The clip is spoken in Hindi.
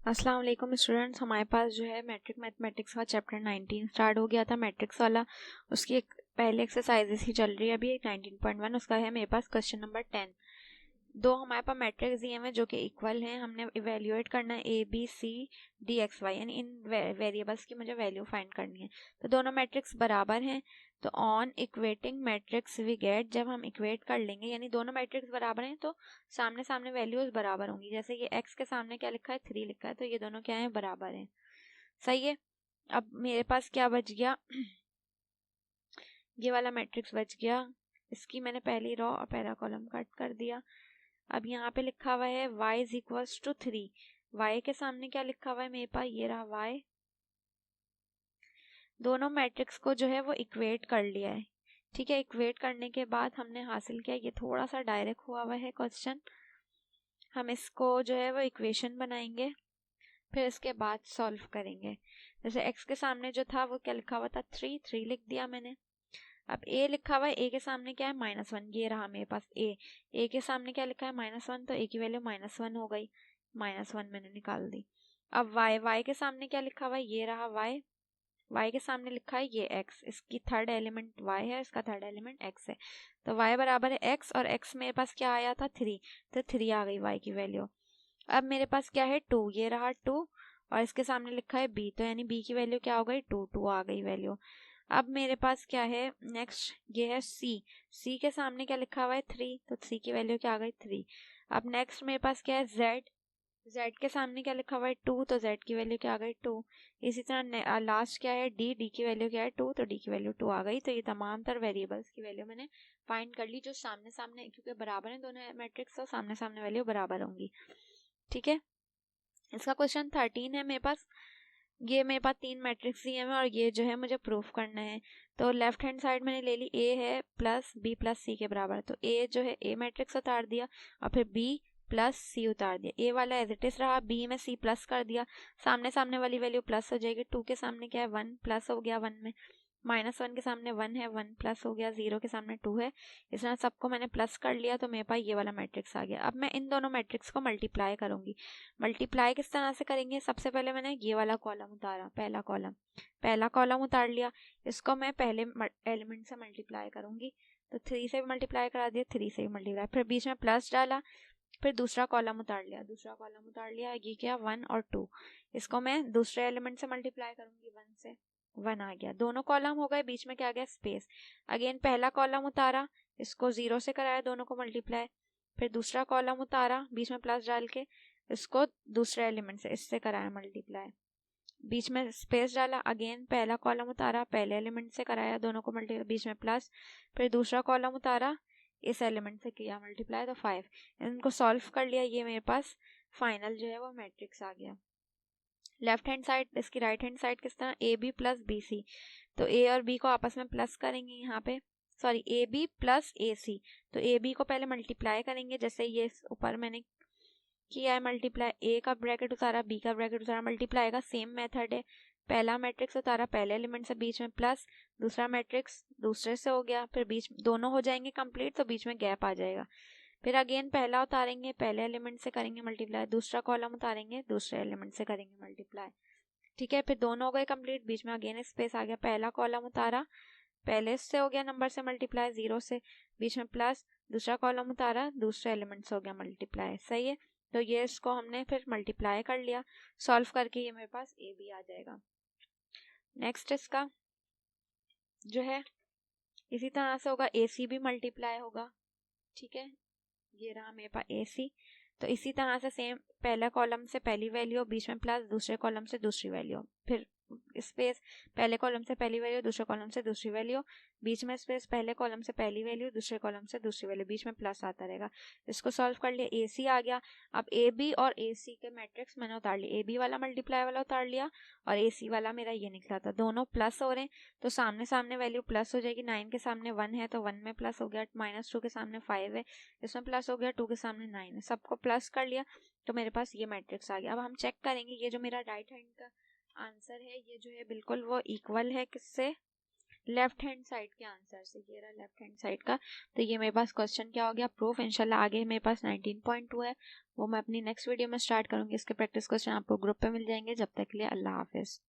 अस्सलाम वालेकुम स्टूडेंट्स, हमारे पास जो है मैट्रिक मैथमेटिक्स का चैप्टर 19 स्टार्ट हो गया था मैट्रिक्स वाला। उसकी एक पहले एक्सरसाइजेस ही चल रही है अभी। 19.1 उसका है मेरे पास क्वेश्चन नंबर 10। दो हमारे पास मैट्रिक्स दिए हैं जो कि इक्वल हैं। हमने इवेल्युएट करना है A B C D X Y, यानी इन वेरिएबल्स की मुझे वैल्यू फाइंड करनी है। तो दोनों मैट्रिक्स बराबर हैं, तो on equating matrix we get, जब हम इक्वेट कर लेंगे यानी दोनों मैट्रिक्स बराबर हैं तो सामने सामने वैल्यूज बराबर होंगी। जैसे ये x के सामने क्या लिखा है 3 लिखा है, तो ये दोनों क्या है बराबर हैं। सही है। अब मेरे पास क्या बच गया ये वाला मैट्रिक्स बच गया। इसकी मैंने पहली रो और पहला कॉलम कट कर दिया। अब यहाँ पे लिखा हुआ है y is equals to 3। y के सामने क्या लिखा हुआ है मेरे पास, ये रहा y। दोनों मैट्रिक्स को जो है वो इक्वेट कर लिया है। ठीक है, इक्वेट करने के बाद हमने हासिल किया, ये थोड़ा सा डायरेक्ट हुआ है क्वेश्चन। हम इसको जो है वो इक्वेशन बनाएंगे, फिर इसके बाद सॉल्व करेंगे। जैसे x के सामने जो था वो क्या लिखा हुआ था 3 लिख दिया मैंने। अब a लिखा हुआ है, a के सामने क्या है -1, ये रहा मेरे पास a के सामने क्या लिखा है -1, तो a की वैल्यू -1 हो गई, -1 मैंने निकाल दी। अब y के सामने क्या लिखा हुआ है, ये रहा y के सामने लिखा है ये x, इसकी थर्ड एलिमेंट y है, इसका थर्ड एलिमेंट x है। तो y बराबर है x, और x मेरे पास क्या आया था 3, तो 3 आ गई y की वैल्यू। अब मेरे पास क्या है 2, ये रहा 2, और इसके सामने लिखा है b, तो यानी b की वैल्यू क्या हो गई 2 आ गई वैल्यू। अब मेरे पास क्या है नेक्स्ट, ये है c के सामने क्या लिखा हुआ है 3, तो c की वैल्यू क्या आ गई 3। अब नेक्स्ट मेरे पास क्या है z के सामने क्या लिखा हुआ है 2, तो z की वैल्यू क्या आ गई 2। इसी तरह लास्ट क्या है d की वैल्यू क्या है 2, तो d की वैल्यू 2 आ गई। तो ये तमाम तर वेरिएबल्स की वैल्यू मैंने फाइंड कर ली, जो सामने सामने, क्योंकि बराबर है दोनों मैट्रिक्स, तो सामने सामने वैल्यू बराबर होंगी। ठीक है, इसका क्वेश्चन 13 है मेरे पास। ये मेरे पास 3 मैट्रिक्स ही हैं और ये जो है मुझे प्रूफ करना है। तो लेफ्ट हैंड साइड मैंने ले ली, a है प्लस b प्लस c के बराबर, तो a जो है a मैट्रिक्स उतार दिया और फिर b प्लस c उतार दिया। a वाला एज इट इज रहा, b में c प्लस कर दिया, सामने सामने वाली वैल्यू प्लस हो जाएगी। 2 के सामने क्या है 1 प्लस हो गया 1 में, -1 के सामने 1 है 1 प्लस हो गया, 0 के सामने 2 है। इस तरह सबको मैंने प्लस कर लिया, तो मेरे पास ये वाला मैट्रिक्स आ गया। अब मैं इन दोनों मैट्रिक्स को मल्टीप्लाई करूंगी। मल्टीप्लाई किस तरह से करेंगे, सबसे पहले मैंने ये वाला कॉलम उतारा, पहला कॉलम उतार लिया, इसको मैं पहले एलिमेंट से मल्टीप्लाई करूंगी। तो 3 से भी मल्टीप्लाई करा दिया, 3 से भी मल्टीप्लाई, फिर बीच में प्लस डाला, फिर दूसरा कॉलम उतार लिया, ये क्या 1 और 2, इसको मैं दूसरे एलिमेंट से मल्टीप्लाई करूंगी, 1 से 1 आ गया, दोनों कॉलम हो गए, बीच में क्या आ गया स्पेस। अगेन पहला कॉलम उतारा, इसको 0 से कराया दोनों को मल्टीप्लाई, फिर दूसरा कॉलम उतारा, बीच में प्लस डाल के इसको दूसरे एलिमेंट से इससे कराया मल्टीप्लाई, बीच में स्पेस डाला, अगेन पहला कॉलम उतारा, पहले एलिमेंट से कराया दोनों को मल्टीप्लाई, बीच में प्लस, फिर दूसरा कॉलम उतारा, इस एलिमेंट से किया मल्टीप्लाई, तो 5। इनको सॉल्व कर लिया, ये मेरे पास फाइनल जो है वो मैट्रिक्स आ गया। लेफ्ट हैंड साइड, इसकी राइट हैंड साइड किस तरह, A B plus B C, तो ए और बी को आपस में प्लस करेंगे यहाँ पे, सॉरी ए बी प्लस ए सी, तो ए बी को पहले मल्टीप्लाई करेंगे, जैसे ये ऊपर मैंने किया है मल्टीप्लाई, ए का ब्रैकेट उतारा बी का ब्रैकेट उतारा, मल्टीप्लाई का सेम मेथड है, पहला मैट्रिक्स उतारा पहले एलिमेंट से, बीच में प्लस, दूसरा मैट्रिक्स दूसरे से हो गया, फिर बीच दोनों हो जाएंगे कंप्लीट, तो बीच में गैप आ जाएगा, फिर अगेन पहला उतारेंगे पहले एलिमेंट से करेंगे मल्टीप्लाई, दूसरा कॉलम उतारेंगे दूसरे एलिमेंट से करेंगे मल्टीप्लाई। ठीक है, फिर दोनों हो गए कंप्लीट, बीच में अगेन स्पेस आ गया, पहला कॉलम उतारा पहले से हो गया नंबर से मल्टीप्लाई 0 से, बीच में प्लस, दूसरा कॉलम उतारा दूसरे एलिमेंट से हो गया मल्टीप्लाई। सही है, तो ये इसको हमने फिर मल्टीप्लाई कर लिया, सॉल्व करके ये मेरे पास ए बी आ जाएगा। नेक्स्ट इसका जो है इसी तरह से होगा, ए सी भी मल्टीप्लाई होगा। ठीक है, ये रहा मेरे पास ए सी, तो इसी तरह से सेम पहला कॉलम से पहली वैल्यू, बीच में प्लस, दूसरे कॉलम से दूसरी वैल्यू, फिर स्पेस, पहले कॉलम से पहली वैल्यू दूसरे कॉलम से दूसरी वैल्यू, बीच में स्पेस, पहले कॉलम से पहली वैल्यू दूसरे कॉलम से दूसरी वैल्यू, बीच में प्लस आता रहेगा। इसको सॉल्व कर लिया, ए सी आ गया। अब ए बी और ए सी के मैट्रिक्स मैंने उतार लिया, ए बी वाला मल्टीप्लाई वाला उतार लिया और ए सी वाला मेरा ये निकला था, दोनों प्लस हो रहे हैं, तो सामने सामने वैल्यू प्लस हो जाएगी। 9 के सामने 1 है तो 1 में प्लस हो गया, -2 के सामने 5 है, इसमें प्लस हो गया, 2 के सामने 9 है, सबको प्लस कर लिया, तो मेरे पास ये मैट्रिक्स आ गया। अब हम चेक करेंगे, ये जो मेरा राइट हैंड का आंसर है ये जो है बिल्कुल वो इक्वल है किससे, लेफ्ट हैंड साइड के आंसर से, ये रहा लेफ्ट हैंड साइड का। तो ये मेरे पास क्वेश्चन क्या हो गया, प्रूफ। इंशाल्लाह आगे मेरे पास 19.2 है, वो मैं अपनी नेक्स्ट वीडियो में स्टार्ट करूंगी। इसके प्रैक्टिस क्वेश्चन आपको ग्रुप पे मिल जाएंगे। जब तक के लिए अल्लाह हाफिज।